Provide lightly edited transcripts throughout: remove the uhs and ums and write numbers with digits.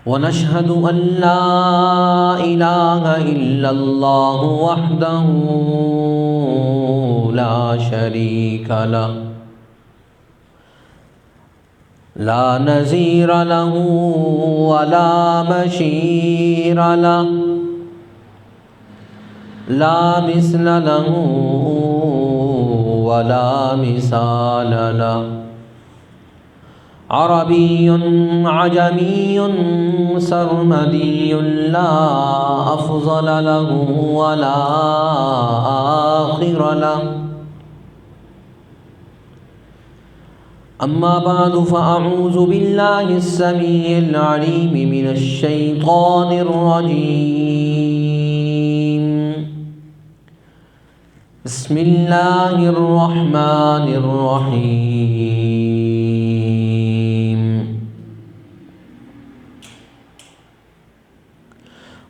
ونشهد أن لا إله إلا الله وحده لا شريك له لا نظير له ولا بشير له لا مثل له ولا مثال له عربي عجمي سرمدي لا أفضل له ولا آخر له أما بعد فأعوذ بالله السميع العليم من الشيطان الرجيم بسم الله الرحمن الرحيم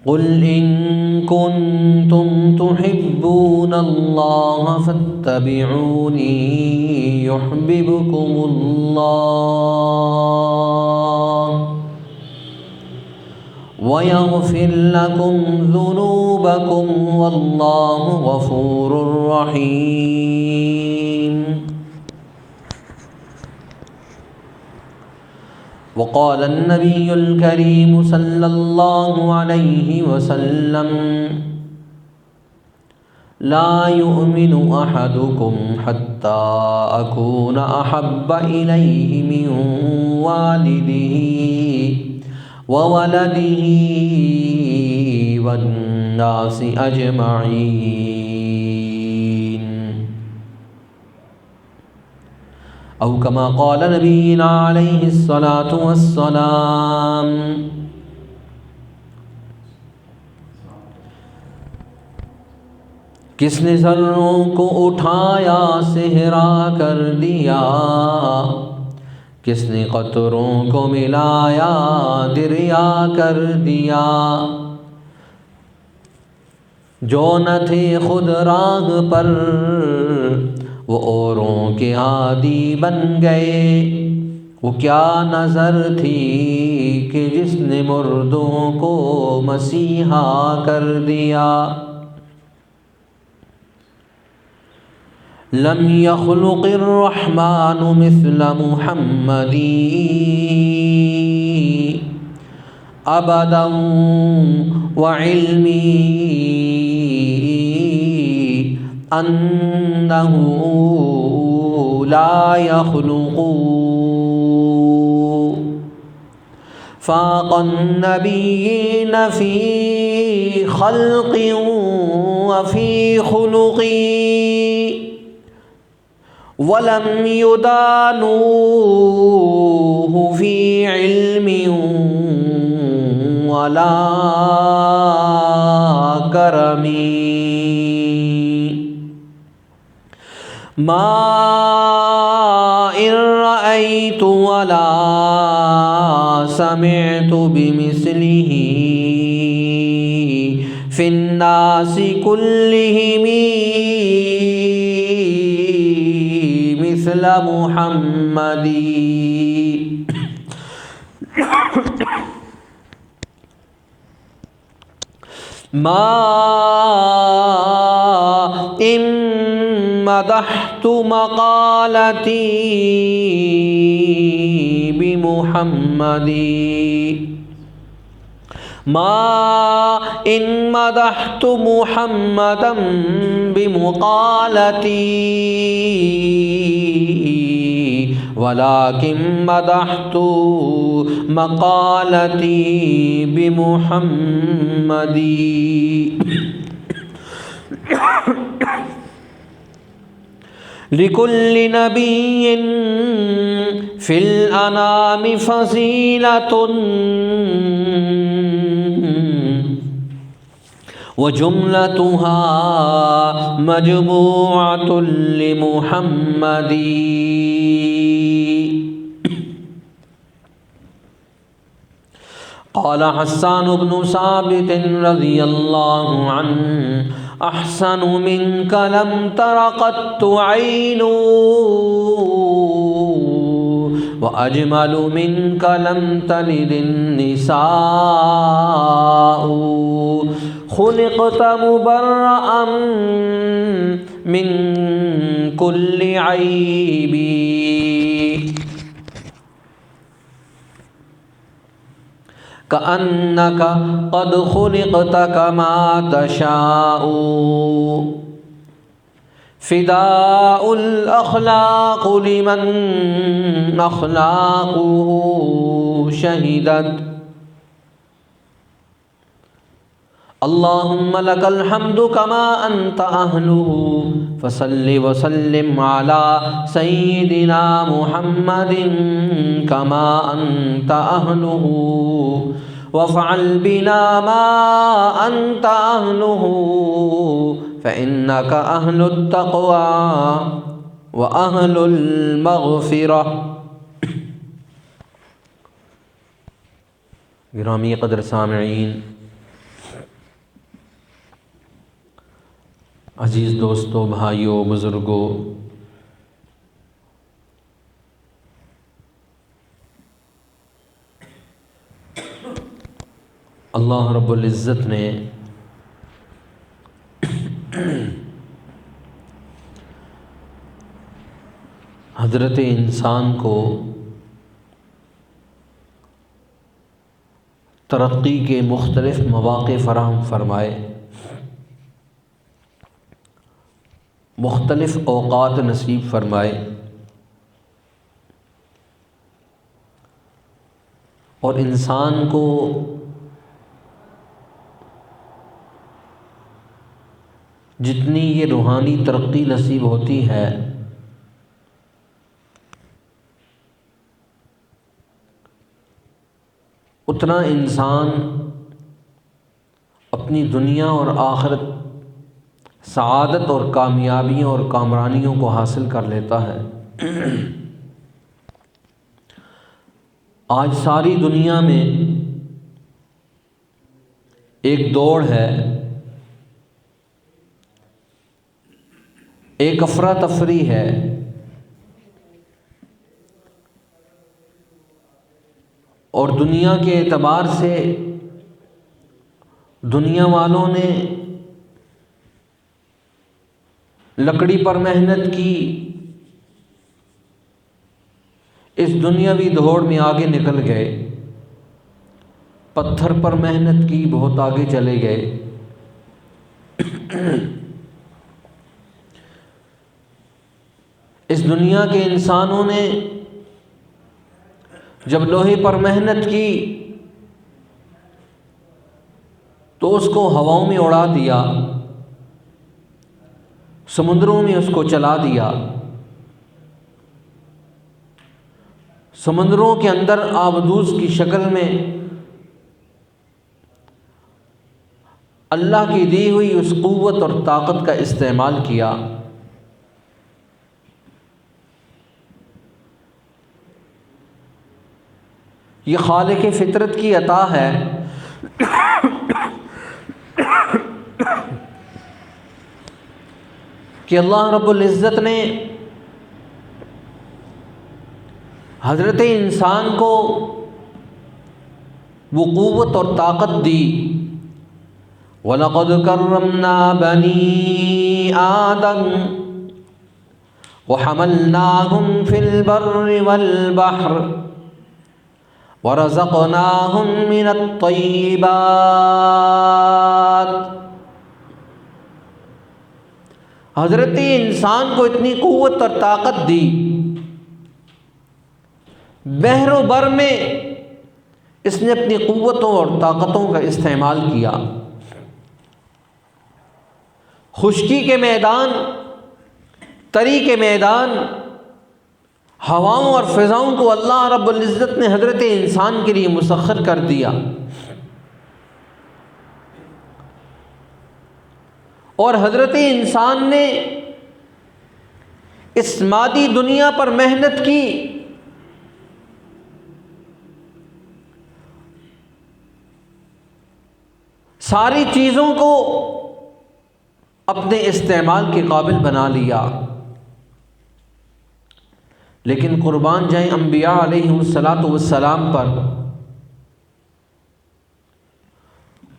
قل إن كنتم تحبون الله فاتبعوني يحببكم الله ويغفر لكم ذنوبكم والله غفور رحيم. وقال النبي الكريم صلى الله عليه وسلم لا يؤمن أحدكم حتى أكون أحب إليه من والده وولده والناس أجمعين أو كما قال نبينا عليه الصلاة والسلام. کس نے ذروں کو اٹھایا صحرا کر دیا، کس نے قطروں کو ملایا دریا کر دیا، جو نہ تھے خود راہ پر وہ اوروں کے ہادی بن گئے، وہ کیا نظر تھی کہ جس نے مردوں کو مسیحا کر دیا. لم يخلق الرحمن مثل محمد ابدا وعلمي انه لا يخلق فاق النبيين في خلق وفي خلق ولم يدانوه في علم ولا كرم ما إن رأيت ولا سمعت بمثله في الناس كلهم مثل محمد. ما إن مدحت مقالتي بمحمد ما إن مدحت محمدا بمقالتي ولكن مدحت مقالتي بمحمد. لكل نبي في الأنام فضيلة وجملتها مجموعة لمحمد. قال حسان بن ثابت رضي الله عنه أحسن منك لم تر قط عين وأجمل منك لم تلد النساء خلقت مبرأ من كل عيب كأنك قد خلقت كما تشاء فداء الأخلاق لمن أخلاقه شهدت اللهم لك الحمد كما أنت أهله فصل وسلم على سيدنا محمد كما أنت أهله وافعل بنا ما أنت أهله فإنك أهل التقوى وأهل المغفرة۔ گرامی قدر سامعین، عزیز دوستوں، بھائیوں، بزرگوں، اللہ رب العزت نے حضرت انسان کو ترقی کے مختلف مواقع فراہم فرمائے، مختلف اوقات نصیب فرمائے، اور انسان کو جتنی یہ روحانی ترقی نصیب ہوتی ہے اتنا انسان اپنی دنیا اور آخرت سعادت اور کامیابیوں اور کامرانیوں کو حاصل کر لیتا ہے۔ آج ساری دنیا میں ایک دوڑ ہے، ایک افراتفری ہے، اور دنیا کے اعتبار سے دنیا والوں نے لکڑی پر محنت کی، اس دنیاوی دوڑ میں آگے نکل گئے، پتھر پر محنت کی، بہت آگے چلے گئے۔ اس دنیا کے انسانوں نے جب لوہے پر محنت کی تو اس کو ہواؤں میں اڑا دیا، سمندروں میں اس کو چلا دیا، سمندروں کے اندر آبدوز کی شکل میں اللہ کی دی ہوئی اس قوت اور طاقت کا استعمال کیا۔ یہ خالق فطرت کی عطا ہے کہ اللہ رب العزت نے حضرت انسان کو وہ قوت اور طاقت دی۔ وَلَقَدْ كَرَّمْنَا بَنِي آدَمَ وَحَمَلْنَاهُمْ فِي الْبَرِّ وَالْبَحْرِ وَرَزَقْنَاهُمْ مِنَ الطَّيِّبَاتِ۔ حضرت انسان کو اتنی قوت اور طاقت دی، بحر و بر میں اس نے اپنی قوتوں اور طاقتوں کا استعمال کیا۔ خشکی کے میدان، تری کے میدان، ہواؤں اور فضاؤں کو اللہ رب العزت نے حضرت انسان کے لیے مسخر کر دیا، اور حضرت انسان نے اس مادی دنیا پر محنت کی، ساری چیزوں کو اپنے استعمال کے قابل بنا لیا، لیکن قربان جائیں انبیاء علیہ السلام پر،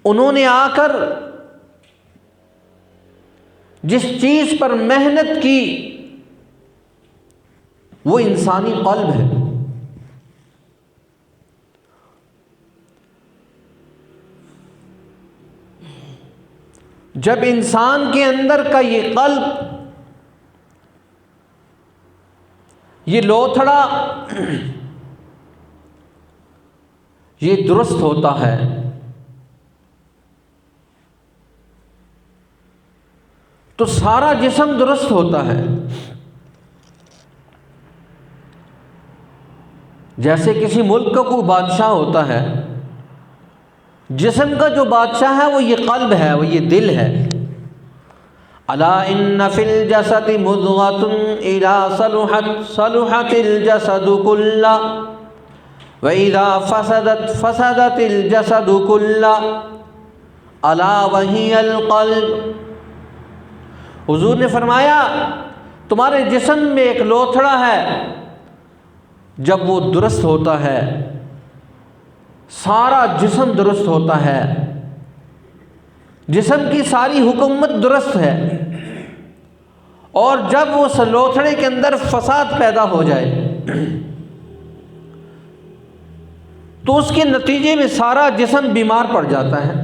انہوں نے آ کر جس چیز پر محنت کی وہ انسانی قلب ہے۔ جب انسان کے اندر کا یہ قلب، یہ لوتھڑا، یہ درست ہوتا ہے تو سارا جسم درست ہوتا ہے۔ جیسے کسی ملک کا کوئی بادشاہ ہوتا ہے، جسم کا جو بادشاہ ہے وہ یہ قلب ہے، وہ یہ دل ہے۔ الا ان فی الجسد مضغۃ اذا صلحت صلحت الجسد كله واذا فسدت فسدت الجسد كله الا وهي القلب۔ حضور نے فرمایا تمہارے جسم میں ایک لوتھڑا ہے، جب وہ درست ہوتا ہے سارا جسم درست ہوتا ہے، جسم کی ساری حکومت درست ہے، اور جب اس لوتھڑے کے اندر فساد پیدا ہو جائے تو اس کے نتیجے میں سارا جسم بیمار پڑ جاتا ہے۔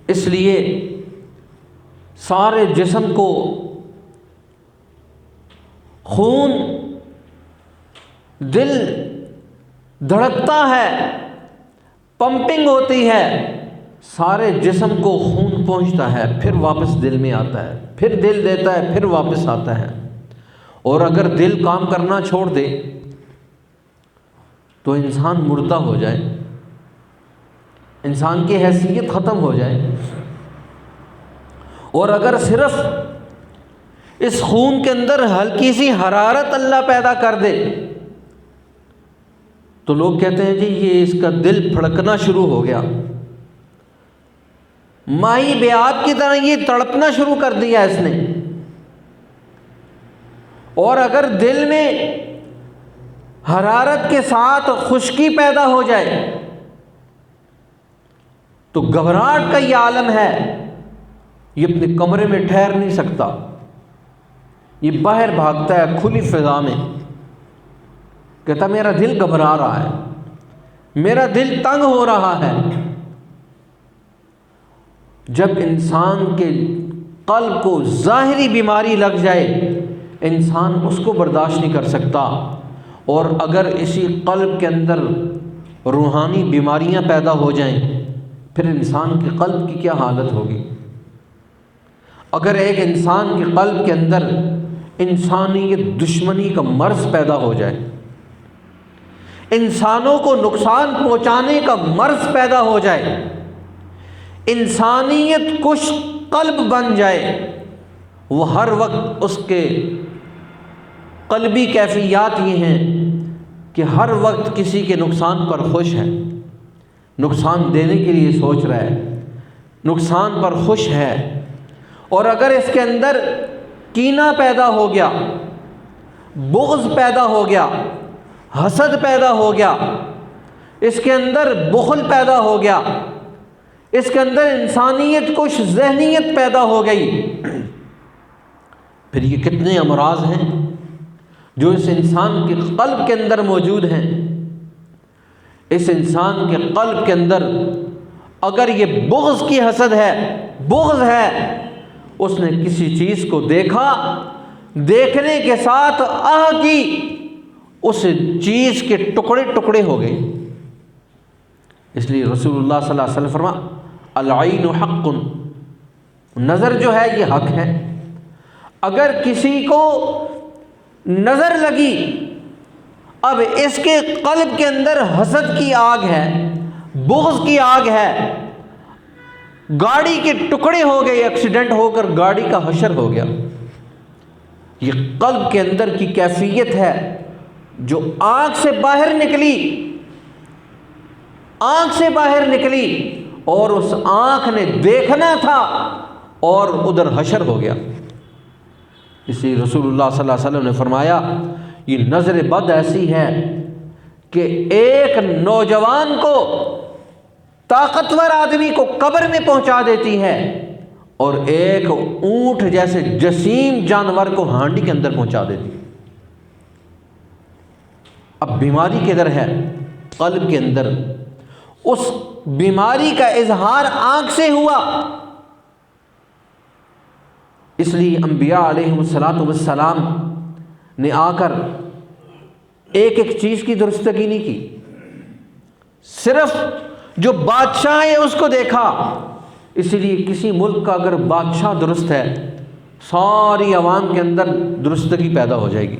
اس لیے سارے جسم کو خون، دل دھڑکتا ہے، پمپنگ ہوتی ہے، سارے جسم کو خون پہنچتا ہے، پھر واپس دل میں آتا ہے، پھر دل دیتا ہے، پھر واپس آتا ہے۔ اور اگر دل کام کرنا چھوڑ دے تو انسان مردہ ہو جائے، انسان کی حیثیت ختم ہو جائے۔ اور اگر صرف اس خون کے اندر ہلکی سی حرارت اللہ پیدا کر دے تو لوگ کہتے ہیں جی یہ اس کا دل پھڑکنا شروع ہو گیا، ماہی بیاب کی طرح یہ تڑپنا شروع کر دیا اس نے۔ اور اگر دل میں حرارت کے ساتھ خشکی پیدا ہو جائے تو گھبراہٹ کا یہ عالم ہے، یہ اپنے کمرے میں ٹھہر نہیں سکتا، یہ باہر بھاگتا ہے کھلی فضا میں، کہتا میرا دل گھبرا رہا ہے، میرا دل تنگ ہو رہا ہے۔ جب انسان کے قلب کو ظاہری بیماری لگ جائے انسان اس کو برداشت نہیں کر سکتا، اور اگر اسی قلب کے اندر روحانی بیماریاں پیدا ہو جائیں پھر انسان کے قلب کی کیا حالت ہوگی۔ اگر ایک انسان کے قلب کے اندر انسانیت دشمنی کا مرض پیدا ہو جائے، انسانوں کو نقصان پہنچانے کا مرض پیدا ہو جائے، انسانیت کش قلب بن جائے، وہ ہر وقت اس کے قلبی کیفیات یہ ہیں کہ ہر وقت کسی کے نقصان پر خوش ہے، نقصان دینے کے لیے سوچ رہا ہے، نقصان پر خوش ہے۔ اور اگر اس کے اندر کینہ پیدا ہو گیا، بغض پیدا ہو گیا، حسد پیدا ہو گیا، اس کے اندر بخل پیدا ہو گیا، اس کے اندر انسانیت کش ذہنیت پیدا ہو گئی، پھر یہ کتنے امراض ہیں جو اس انسان کے قلب کے اندر موجود ہیں۔ اس انسان کے قلب کے اندر اگر یہ بغض کی حسد ہے، بغض ہے، اس نے کسی چیز کو دیکھا، دیکھنے کے ساتھ آہ کی، اس چیز کے ٹکڑے ٹکڑے ہو گئے۔ اس لیے رسول اللہ صلی اللہ علیہ وسلم فرما العین حق، نظر جو ہے یہ حق ہے۔ اگر کسی کو نظر لگی، اب اس کے قلب کے اندر حسد کی آگ ہے، بغض کی آگ ہے، گاڑی کے ٹکڑے ہو گئے، ایکسیڈنٹ ہو کر گاڑی کا حشر ہو گیا، یہ قلب کے اندر کی کیفیت ہے جو آنکھ سے باہر نکلی، آنکھ سے باہر نکلی، اور اس آنکھ نے دیکھنا تھا اور ادھر حشر ہو گیا۔ اس لیے رسول اللہ صلی اللہ علیہ وسلم نے فرمایا یہ نظر بد ایسی ہے کہ ایک نوجوان کو، طاقتور آدمی کو قبر میں پہنچا دیتی ہے، اور ایک اونٹ جیسے جسیم جانور کو ہانڈی کے اندر پہنچا دیتی ہے۔ اب بیماری کدھر ہے؟ قلب کے اندر۔ اس بیماری کا اظہار آنکھ سے ہوا، اس لیے انبیاء علیہم السلام نے آ کر ایک ایک چیز کی درستگی نہیں کی، صرف جو بادشاہ ہے اس کو دیکھا۔ اس لیے کسی ملک کا اگر بادشاہ درست ہے، ساری عوام کے اندر درستگی پیدا ہو جائے گی۔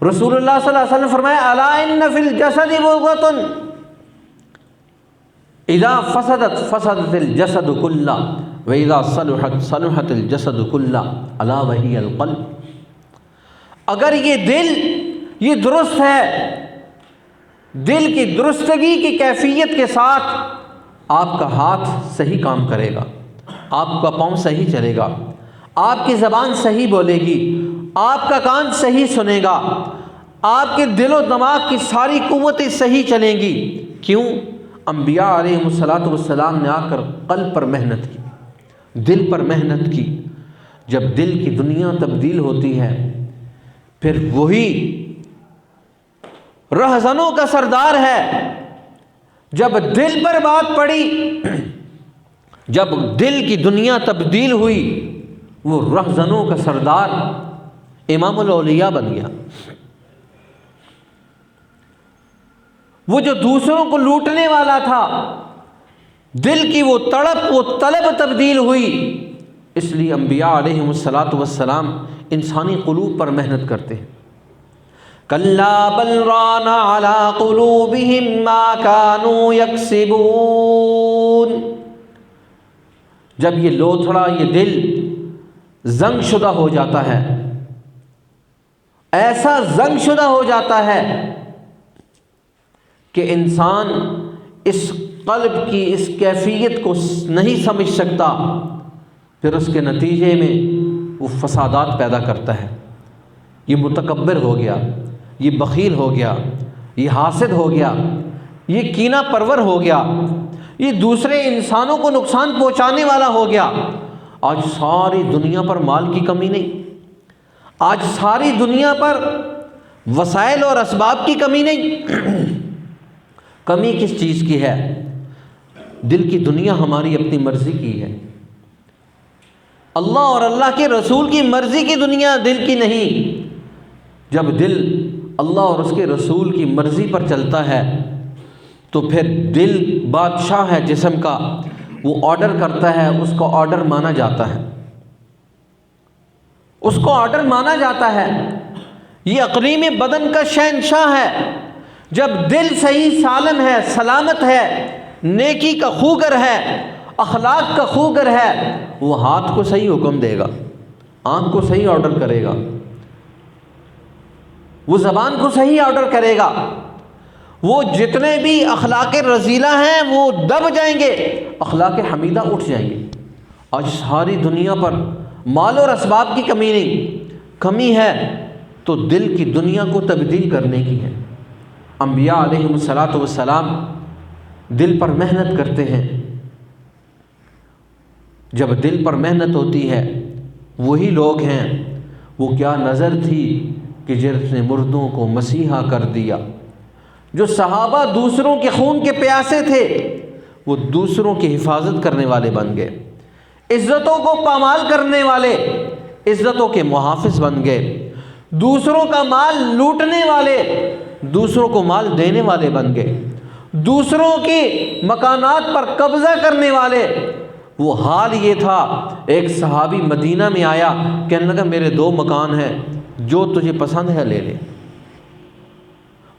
رسول اللہ صلی اللہ علیہ وسلم فرمایا الا ان فی الجسد مضغۃ اذا فسدت فسدت الجسد کلہ واذا صلحت صلحت الجسد کلہ الا وہی القلب۔ اگر یہ دل یہ درست ہے، دل کی درستگی کی کیفیت کے ساتھ آپ کا ہاتھ صحیح کام کرے گا، آپ کا پاؤں صحیح چلے گا، آپ کی زبان صحیح بولے گی، آپ کا کان صحیح سنے گا، آپ کے دل و دماغ کی ساری قوتیں صحیح چلیں گی۔ کیوں؟ انبیاء علیہم السلام نے آ کر قلب پر محنت کی، دل پر محنت کی۔ جب دل کی دنیا تبدیل ہوتی ہے، پھر وہی رہزنوں کا سردار ہے۔ جب دل پر بات پڑی، جب دل کی دنیا تبدیل ہوئی، وہ رہزنوں کا سردار امام الاولیاء بن گیا۔ وہ جو دوسروں کو لوٹنے والا تھا، دل کی وہ تڑپ وہ طلب تبدیل ہوئی۔ اس لیے انبیاء علیہم السلام انسانی قلوب پر محنت کرتے ہیں۔ کلا بل ران علی قلوبہم ما کانوا یکسبون۔ جب یہ لوتھڑا، یہ دل زنگ شدہ ہو جاتا ہے، ایسا زنگ شدہ ہو جاتا ہے کہ انسان اس قلب کی اس کیفیت کو نہیں سمجھ سکتا، پھر اس کے نتیجے میں وہ فسادات پیدا کرتا ہے۔ یہ متکبر ہو گیا، یہ بخیل ہو گیا، یہ حاسد ہو گیا، یہ کینہ پرور ہو گیا، یہ دوسرے انسانوں کو نقصان پہنچانے والا ہو گیا۔ آج ساری دنیا پر مال کی کمی نہیں، آج ساری دنیا پر وسائل اور اسباب کی کمی نہیں۔ کمی کس چیز کی ہے؟ دل کی دنیا ہماری اپنی مرضی کی ہے، اللہ اور اللہ کے رسول کی مرضی کی دنیا دل کی نہیں۔ جب دل اللہ اور اس کے رسول کی مرضی پر چلتا ہے تو پھر دل بادشاہ ہے جسم کا، وہ آرڈر کرتا ہے، اس کو آرڈر مانا جاتا ہے، اس کو آرڈر مانا جاتا ہے۔ یہ اقلیم بدن کا شہنشاہ ہے۔ جب دل صحیح سالم ہے، سلامت ہے، نیکی کا خوگر ہے، اخلاق کا خوگر ہے، وہ ہاتھ کو صحیح حکم دے گا، آنکھ کو صحیح آرڈر کرے گا، وہ زبان کو صحیح آرڈر کرے گا، وہ جتنے بھی اخلاق رذیلہ ہیں وہ دب جائیں گے، اخلاق حمیدہ اٹھ جائیں گے۔ آج ساری دنیا پر مال اور اسباب کی کمی نہیں، کمی ہے تو دل کی دنیا کو تبدیل کرنے کی ہے۔ انبیاء علیہم السلام دل پر محنت کرتے ہیں۔ جب دل پر محنت ہوتی ہے، وہی لوگ ہیں، وہ کیا نظر تھی کہ جس نے مردوں کو مسیحا کر دیا۔ جو صحابہ دوسروں کے خون کے پیاسے تھے، وہ دوسروں کی حفاظت کرنے والے بن گئے، عزتوں کو پامال کرنے والے عزتوں کے محافظ بن گئے، دوسروں کا مال لوٹنے والے دوسروں کو مال دینے والے بن گئے، دوسروں کی مکانات پر قبضہ کرنے والے۔ وہ حال یہ تھا، ایک صحابی مدینہ میں آیا، کہنے لگا میرے 2 مکان ہیں، جو تجھے پسند ہے لے لے۔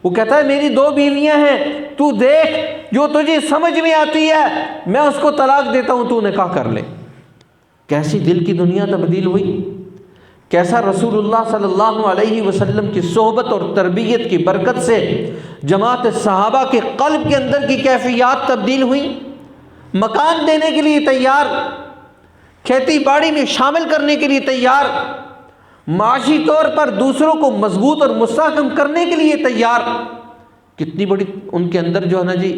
وہ کہتا ہے میری 2 بیویاں ہیں، تو دیکھ جو تجھے سمجھ میں آتی ہے میں اس کو طلاق دیتا ہوں، تو نکاح کر لے۔ کیسی دل کی دنیا تبدیل ہوئی، کیسا رسول اللہ صلی اللہ علیہ وسلم کی صحبت اور تربیت کی برکت سے جماعت صحابہ کے قلب کے اندر کی کیفیات تبدیل ہوئی۔ مکان دینے کے لیے تیار، کھیتی باڑی میں شامل کرنے کے لیے تیار، معاشی طور پر دوسروں کو مضبوط اور مستحکم کرنے کے لیے تیار۔ کتنی بڑی ان کے اندر جو ہے نا جی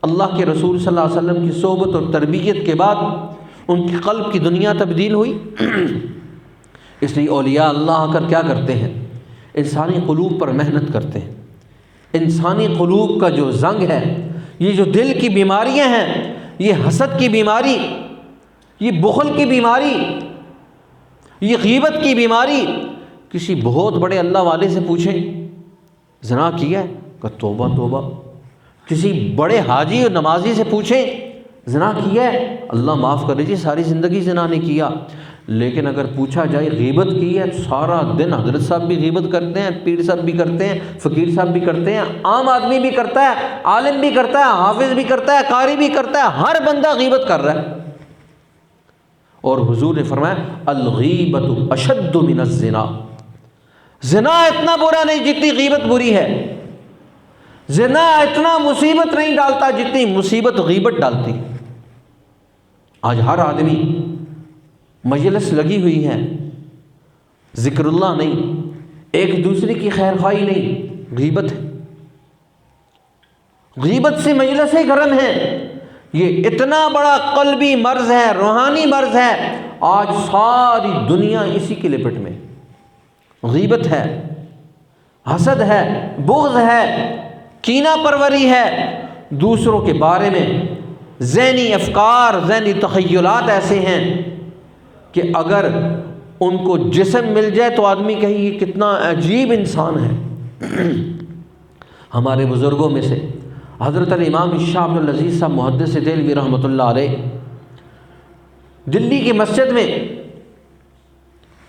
اللہ کے رسول صلی اللہ علیہ وسلم کی صحبت اور تربیت کے بعد ان کی قلب کی دنیا تبدیل ہوئی۔ اس لیے اولیاء اللہ آ کر کیا کرتے ہیں؟ انسانی قلوب پر محنت کرتے ہیں۔ انسانی قلوب کا جو زنگ ہے، یہ جو دل کی بیماریاں ہیں، یہ حسد کی بیماری، یہ بخل کی بیماری، یہ غیبت کی بیماری، کسی بہت بڑے اللہ والے سے پوچھیں زنا کیا ہے؟ کہ توبہ توبہ۔ کسی بڑے حاجی اور نمازی سے پوچھیں زنا کیا ہے؟ اللہ معاف کر لیجیے، ساری زندگی زنا نہیں کیا۔ لیکن اگر پوچھا جائے غیبت کی ہے تو سارا دن حضرت صاحب بھی غیبت کرتے ہیں، پیر صاحب بھی کرتے ہیں، فقیر صاحب بھی کرتے ہیں، عام آدمی بھی کرتا ہے، عالم بھی کرتا ہے، حافظ بھی کرتا ہے، قاری بھی کرتا ہے، ہر بندہ غیبت کر رہا ہے۔ اور حضور نے فرمایا الغیبت اشد من الزنا، زنا اتنا برا نہیں جتنی غیبت بری ہے، زنا اتنا مصیبت نہیں ڈالتا جتنی مصیبت غیبت ڈالتی۔ آج ہر آدمی مجلس لگی ہوئی ہے، ذکر اللہ نہیں، ایک دوسرے کی خیر خواہی نہیں، غیبت ہے۔ غیبت سے مجلسیں گرم ہیں۔ یہ اتنا بڑا قلبی مرض ہے، روحانی مرض ہے، آج ساری دنیا اسی کے لپٹ میں۔ غیبت ہے، حسد ہے، بغض ہے، کینہ پروری ہے، دوسروں کے بارے میں ذہنی افکار، ذہنی تخیلات ایسے ہیں کہ اگر ان کو جسم مل جائے تو آدمی کہے یہ کتنا عجیب انسان ہے۔ ہمارے بزرگوں میں سے حضرت الامام شاہ عبد العزیز صاحب محدث دہلوی رحمۃ اللہ علیہ دلی کی مسجد میں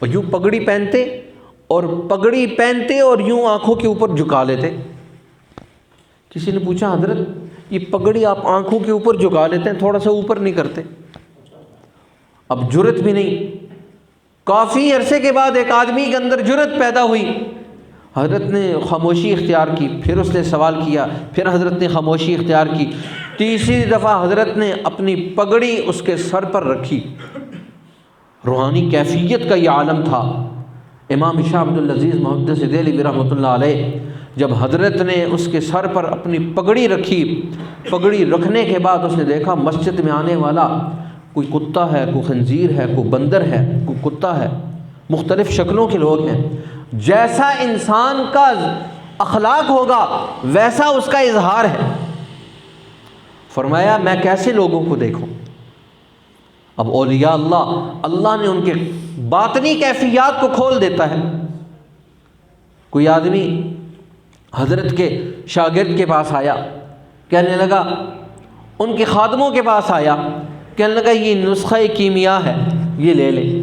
یوں پگڑی پہنتے اور یوں آنکھوں کے اوپر جھکا لیتے۔ کسی نے پوچھا حضرت یہ پگڑی آپ آنکھوں کے اوپر جھکا لیتے ہیں، تھوڑا سا اوپر نہیں کرتے؟ اب جرت بھی نہیں۔ کافی عرصے کے بعد ایک آدمی کے اندر جرت پیدا ہوئی، حضرت نے خاموشی اختیار کی، پھر اس نے سوال کیا، پھر حضرت نے خاموشی اختیار کی، تیسری دفعہ حضرت نے اپنی پگڑی اس کے سر پر رکھی۔ روحانی کیفیت کا یہ عالم تھا۔ امام شاہ عبد العزیز محدث دہلوی رحمۃ اللہ علیہ جب حضرت نے اس کے سر پر اپنی پگڑی رکھی، پگڑی رکھنے کے بعد اس نے دیکھا مسجد میں آنے والا کوئی کتا ہے، کوئی خنزیر ہے، کوئی بندر ہے، کوئی کتا ہے، مختلف شکلوں کے لوگ ہیں۔ جیسا انسان کا اخلاق ہوگا ویسا اس کا اظہار ہے۔ فرمایا میں کیسے لوگوں کو دیکھوں؟ اب اولیاء اللہ نے ان کے باطنی کیفیات کو کھول دیتا ہے۔ کوئی آدمی حضرت کے شاگرد کے پاس آیا، کہنے لگا، ان کے خادموں کے پاس آیا، کہنے لگا یہ نسخہ کیمیا ہے، یہ لے لے۔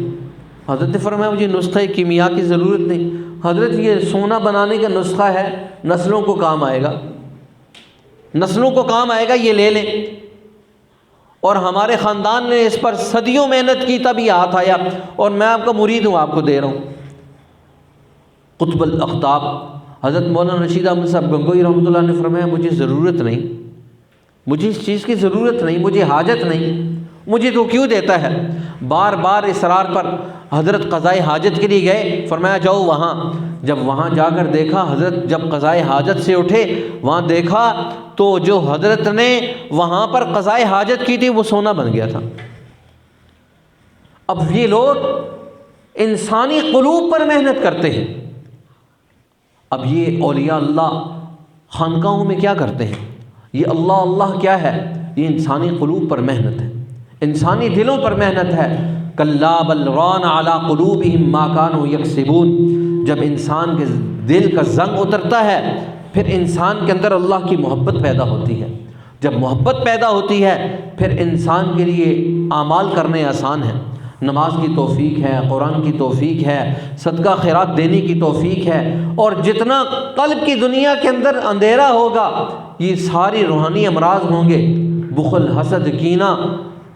حضرت نے فرمایا مجھے نسخہ کیمیا کی ضرورت نہیں، حضرت یہ سونا بنانے کا نسخہ ہے، نسلوں کو کام آئے گا، نسلوں کو کام آئے گا، یہ لے لیں۔ اور ہمارے خاندان نے اس پر صدیوں محنت کی تب یہ ہاتھ آیا، اور میں آپ کا مرید ہوں، آپ کو دے رہا ہوں۔ قطب الاقطاب حضرت مولانا رشید احمد صاحب گنگوئی رحمۃ اللہ نے فرمایا مجھے ضرورت نہیں، مجھے اس چیز کی ضرورت نہیں، مجھے حاجت نہیں، مجھے تو کیوں دیتا ہے؟ بار بار اصرار پر حضرت قضائے حاجت کے لیے گئے، فرمایا جاؤ وہاں۔ جب وہاں جا کر دیکھا، حضرت جب قضائے حاجت سے اٹھے، وہاں دیکھا تو جو حضرت نے وہاں پر قضائے حاجت کی تھی وہ سونا بن گیا تھا۔ اب یہ لوگ انسانی قلوب پر محنت کرتے ہیں۔ اب یہ اولیاء اللہ خانقاہوں میں کیا کرتے ہیں؟ یہ اللہ کیا ہے؟ یہ انسانی قلوب پر محنت ہے، انسانی دلوں پر محنت ہے۔ کلا بل ران علی قلوبہم ما کانوا یکسبون۔ جب انسان کے دل کا زنگ اترتا ہے پھر انسان کے اندر اللہ کی محبت پیدا ہوتی ہے۔ جب محبت پیدا ہوتی ہے پھر انسان کے لیے اعمال کرنے آسان ہیں۔ نماز کی توفیق ہے، قرآن کی توفیق ہے، صدقہ خیرات دینے کی توفیق ہے، اور جتنا قلب کی دنیا کے اندر اندھیرا ہوگا یہ ساری روحانی امراض ہوں گے، بخل، حسد، کینہ،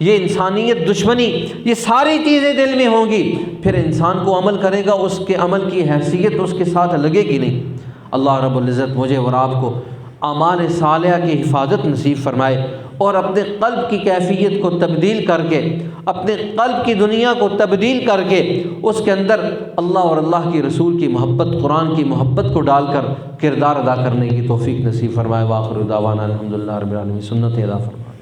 یہ انسانیت دشمنی، یہ ساری چیزیں دل میں ہوں گی، پھر انسان کو عمل کرے گا، اس کے عمل کی حیثیت اس کے ساتھ لگے گی نہیں۔ اللہ رب العزت مجھے اور آپ کو اعمال صالحہ کی حفاظت نصیب فرمائے، اور اپنے قلب کی کیفیت کو تبدیل کر کے، اپنے قلب کی دنیا کو تبدیل کر کے اس کے اندر اللہ اور اللہ کی رسول کی محبت، قرآن کی محبت کو ڈال کر کردار ادا کرنے کی توفیق نصیب فرمائے۔ وآخر دعوانا الحمدللہ رب العالمین۔ سنت ادا فرمائے۔